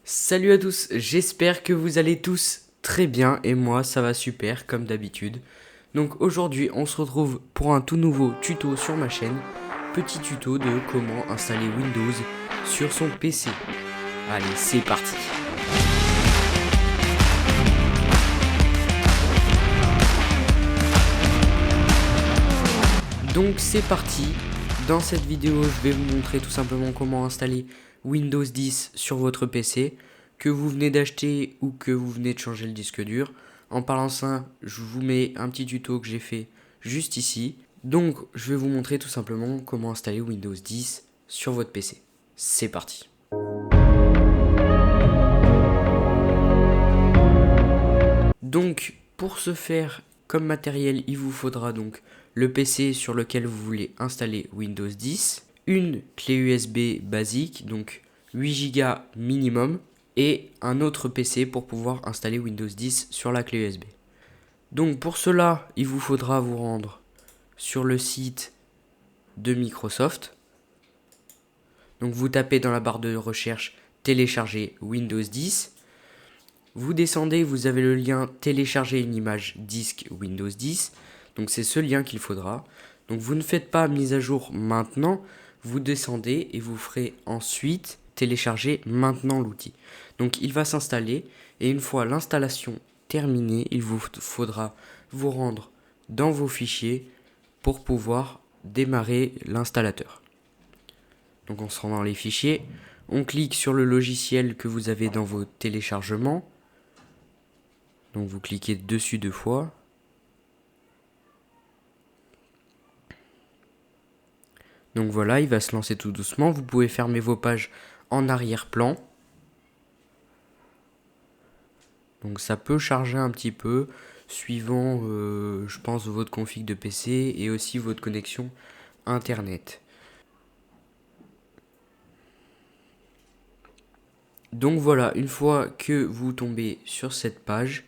Salut à tous, j'espère que vous allez tous très bien et moi ça va super comme d'habitude. Donc aujourd'hui on se retrouve pour un tout nouveau tuto sur ma chaîne. Petit tuto de comment installer Windows sur son PC. Allez, c'est parti. Donc c'est parti. Dans cette vidéo, je vais vous montrer tout simplement comment installer Windows 10 sur votre PC, que vous venez d'acheter ou que vous venez de changer le disque dur. En parlant de ça, je vous mets un petit tuto que j'ai fait juste ici. Donc je vais vous montrer tout simplement comment installer Windows 10 sur votre PC. C'est parti. Donc pour ce faire, comme matériel, il vous faudra donc le PC sur lequel vous voulez installer Windows 10, une clé USB basique, donc 8 Go minimum, et un autre PC pour pouvoir installer Windows 10 sur la clé USB. Donc pour cela, il vous faudra vous rendre sur le site de Microsoft. Donc vous tapez dans la barre de recherche télécharger Windows 10. Vous descendez, vous avez le lien télécharger une image disque Windows 10. Donc c'est ce lien qu'il faudra. Donc vous ne faites pas mise à jour maintenant, vous descendez et vous ferez ensuite télécharger maintenant l'outil. Donc il va s'installer et une fois l'installation terminée, il vous faudra vous rendre dans vos fichiers pour pouvoir démarrer l'installateur. Donc on se rend dans les fichiers, on clique sur le logiciel que vous avez dans vos téléchargements. Donc vous cliquez dessus 2 fois. Donc voilà, il va se lancer tout doucement. Vous pouvez fermer vos pages en arrière-plan. Donc ça peut charger un petit peu, suivant, je pense, votre config de PC et aussi votre connexion Internet. Donc voilà, une fois que vous tombez sur cette page,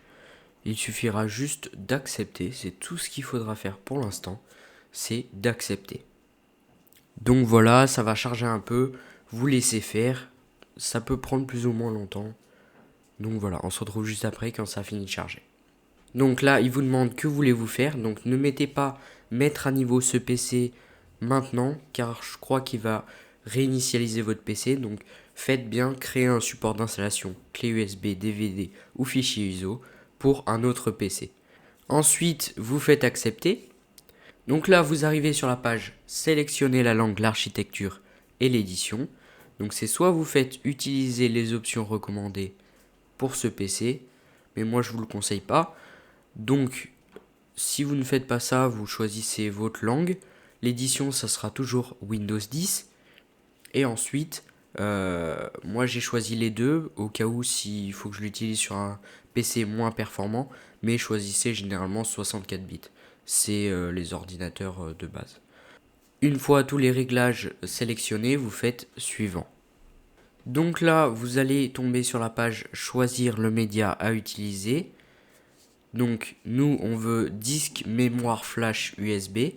il suffira juste d'accepter. C'est tout ce qu'il faudra faire pour l'instant, c'est d'accepter. Donc voilà, ça va charger un peu, vous laissez faire, ça peut prendre plus ou moins longtemps. Donc voilà, on se retrouve juste après quand ça a fini de charger. Donc là, il vous demande que voulez-vous faire. Donc ne mettez pas mettre à niveau ce PC maintenant, car je crois qu'il va réinitialiser votre PC. Donc faites bien créer un support d'installation, clé USB, DVD ou fichier ISO pour un autre PC. Ensuite, vous faites accepter. Donc là, vous arrivez sur la page sélectionnez la langue, l'architecture et l'édition. Donc c'est soit vous faites utiliser les options recommandées pour ce PC, mais moi je vous le conseille pas. Donc si vous ne faites pas ça, vous choisissez votre langue. L'édition, ça sera toujours Windows 10. Et ensuite, moi j'ai choisi les deux au cas où s'il faut que je l'utilise sur un PC moins performant, mais choisissez généralement 64 bits. C'est les ordinateurs de base. Une fois tous les réglages sélectionnés, vous faites suivant. Donc là, vous allez tomber sur la page choisir le média à utiliser. Donc nous, on veut disque mémoire flash USB.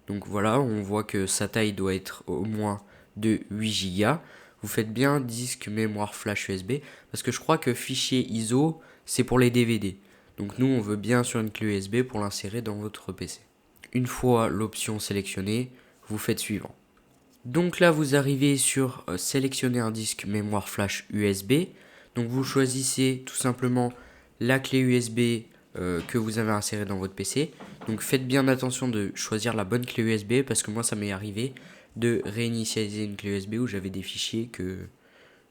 Donc voilà, on voit que sa taille doit être au moins de 8 Go. Vous faites bien disque mémoire flash USB parce que je crois que fichier ISO, c'est pour les DVD. Donc nous, on veut bien sur une clé USB pour l'insérer dans votre PC. Une fois l'option sélectionnée, vous faites suivant. Donc là, vous arrivez sur sélectionner un disque mémoire flash USB. Donc vous choisissez tout simplement la clé USB que vous avez insérée dans votre PC. Donc faites bien attention de choisir la bonne clé USB parce que moi, ça m'est arrivé de réinitialiser une clé USB où j'avais des fichiers que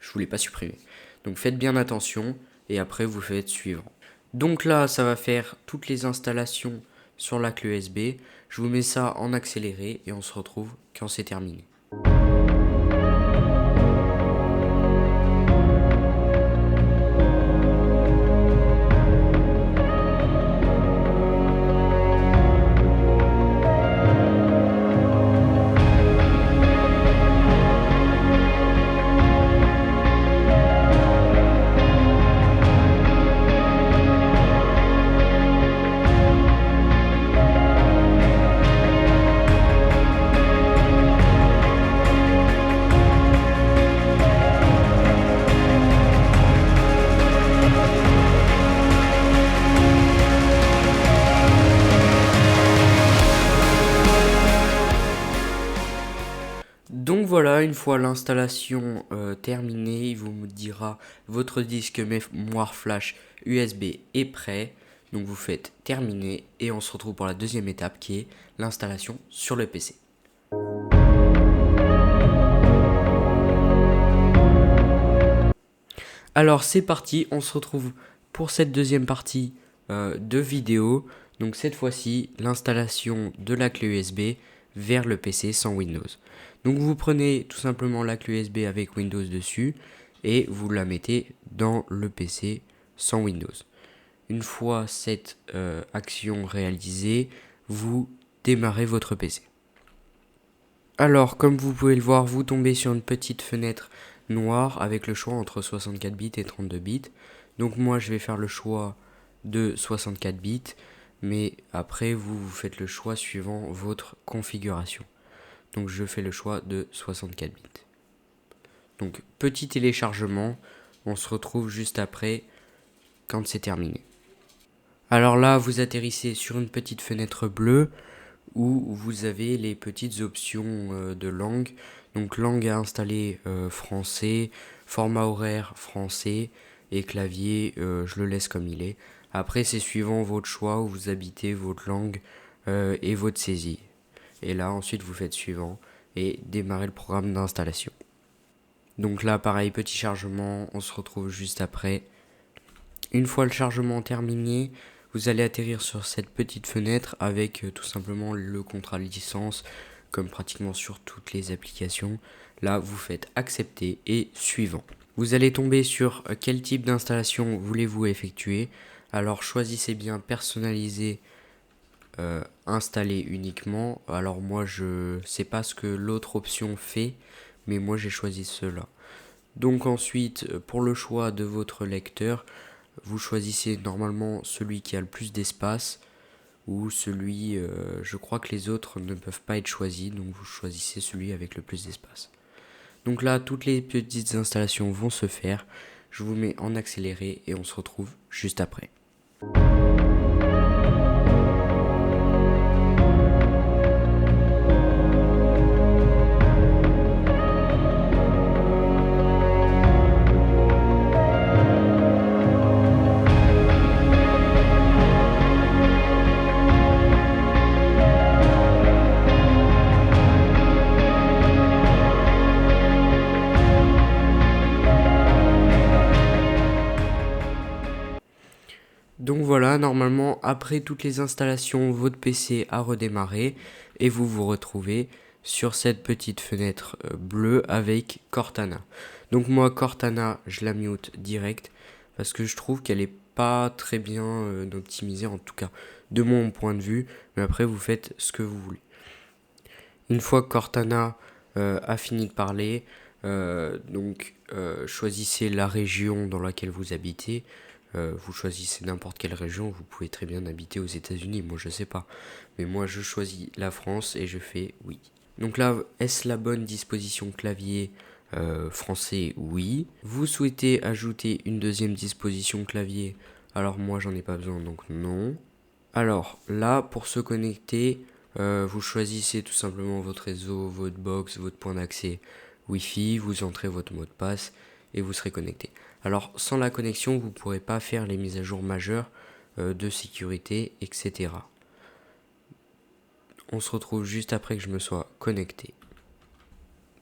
je voulais pas supprimer. Donc faites bien attention et après vous faites suivant. Donc là, ça va faire toutes les installations sur la clé USB. Je vous mets ça en accéléré et on se retrouve quand c'est terminé. une fois l'installation terminée, il vous dira votre disque mémoire flash USB est prêt. Donc vous faites terminer et on se retrouve pour la deuxième étape qui est l'installation sur le PC. Alors c'est parti, on se retrouve pour cette deuxième partie de vidéo. Donc cette fois-ci, l'installation de la clé USB vers le PC sans Windows. Donc vous prenez tout simplement la clé USB avec Windows dessus et vous la mettez dans le PC sans Windows. Une fois cette action réalisée, vous démarrez votre PC. Alors, comme vous pouvez le voir, vous tombez sur une petite fenêtre noire avec le choix entre 64 bits et 32 bits. Donc moi, je vais faire le choix de 64 bits, mais après, vous faites le choix suivant votre configuration. Donc je fais le choix de 64 bits. Donc petit téléchargement, on se retrouve juste après quand c'est terminé. Alors là, vous atterrissez sur une petite fenêtre bleue où vous avez les petites options de langue. Donc langue à installer français, format horaire français et clavier, je le laisse comme il est. Après, c'est suivant votre choix où vous habitez votre langue et votre saisie. Et là, ensuite, vous faites suivant et démarrez le programme d'installation. Donc là, pareil, petit chargement, on se retrouve juste après. Une fois le chargement terminé, vous allez atterrir sur cette petite fenêtre avec tout simplement le contrat de licence, comme pratiquement sur toutes les applications. Là, vous faites accepter et suivant. Vous allez tomber sur quel type d'installation voulez-vous effectuer. Alors choisissez bien personnaliser, installer uniquement. Alors moi, je sais pas ce que l'autre option fait, mais moi j'ai choisi cela. Donc ensuite, pour le choix de votre lecteur, vous choisissez normalement celui qui a le plus d'espace ou celui, je crois que les autres ne peuvent pas être choisis, donc vous choisissez celui avec le plus d'espace. Donc là, toutes les petites installations vont se faire. Je vous mets en accéléré et on se retrouve juste après. Donc voilà, normalement, après toutes les installations, votre PC a redémarré et vous vous retrouvez sur cette petite fenêtre bleue avec Cortana. Donc moi, Cortana, je la mute direct parce que je trouve qu'elle est pas très bien optimisée, en tout cas de mon point de vue, mais après vous faites ce que vous voulez. Une fois que Cortana a fini de parler, choisissez la région dans laquelle vous habitez. Vous choisissez n'importe quelle région, vous pouvez très bien habiter aux États-Unis, moi je sais pas. Mais moi je choisis la France et je fais oui. Donc là, est-ce la bonne disposition clavier français? Oui. Vous souhaitez ajouter une deuxième disposition clavier? Alors moi j'en ai pas besoin, donc non. Alors là, pour se connecter, vous choisissez tout simplement votre réseau, votre box, votre point d'accès Wi-Fi, vous entrez votre mot de passe et vous serez connecté. Alors sans la connexion, vous ne pourrez pas faire les mises à jour majeures de sécurité, etc. On se retrouve juste après que je me sois connecté.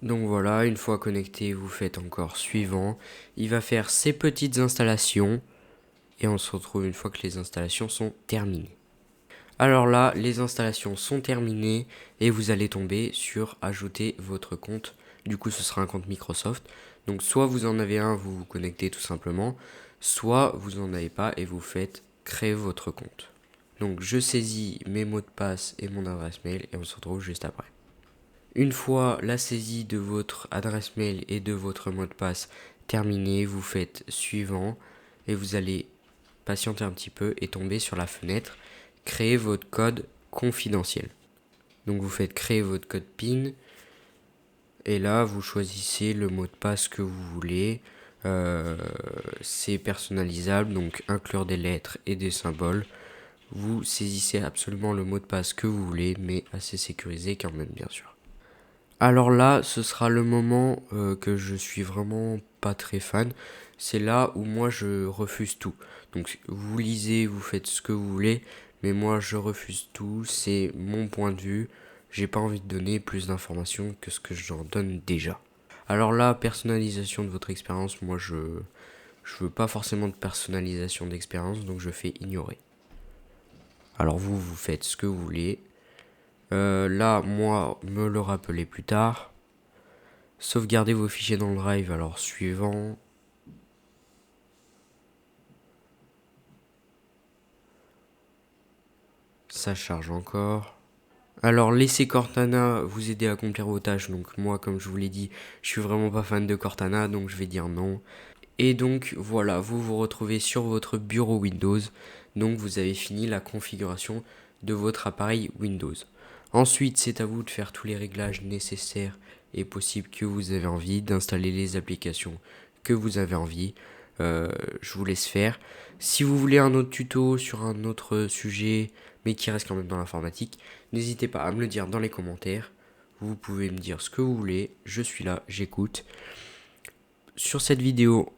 Donc voilà, une fois connecté, vous faites encore suivant. Il va faire ces petites installations et on se retrouve une fois que les installations sont terminées. Alors là, les installations sont terminées et vous allez tomber sur ajouter votre compte. Du coup, ce sera un compte Microsoft. Donc soit vous en avez un, vous vous connectez tout simplement, soit vous n'en avez pas et vous faites créer votre compte. Donc je saisis mes mots de passe et mon adresse mail et on se retrouve juste après. Une fois la saisie de votre adresse mail et de votre mot de passe terminée, vous faites suivant et vous allez patienter un petit peu et tomber sur la fenêtre créer votre code confidentiel. Donc vous faites créer votre code PIN et là vous choisissez le mot de passe que vous voulez. C'est personnalisable, donc inclure des lettres et des symboles. Vous saisissez absolument le mot de passe que vous voulez, mais assez sécurisé quand même bien sûr. Alors là, ce sera le moment que je suis vraiment pas très fan. C'est là où moi je refuse tout. Donc vous lisez, vous faites ce que vous voulez, mais moi je refuse tout. C'est mon point de vue. J'ai pas envie de donner plus d'informations que ce que j'en donne déjà. Alors là, personnalisation de votre expérience, moi je veux pas forcément de personnalisation d'expérience, donc je fais ignorer. Alors vous faites ce que vous voulez. Là, moi, me le rappeler plus tard. Sauvegardez vos fichiers dans le drive, alors suivant. Ça charge encore. Alors laissez Cortana vous aider à accomplir vos tâches. Donc moi, comme je vous l'ai dit, je suis vraiment pas fan de Cortana, donc je vais dire non. Et donc voilà, vous vous retrouvez sur votre bureau Windows. Donc vous avez fini la configuration de votre appareil Windows. Ensuite, c'est à vous de faire tous les réglages nécessaires et possibles que vous avez envie, d'installer les applications que vous avez envie. Je vous laisse faire. Si vous voulez un autre tuto sur un autre sujet, mais qui reste quand même dans l'informatique, n'hésitez pas à me le dire dans les commentaires. Vous pouvez me dire ce que vous voulez, je suis là, j'écoute. Sur cette vidéo,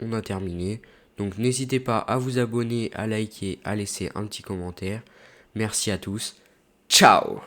on a terminé. Donc n'hésitez pas à vous abonner, à liker, à laisser un petit commentaire. Merci à tous. Ciao!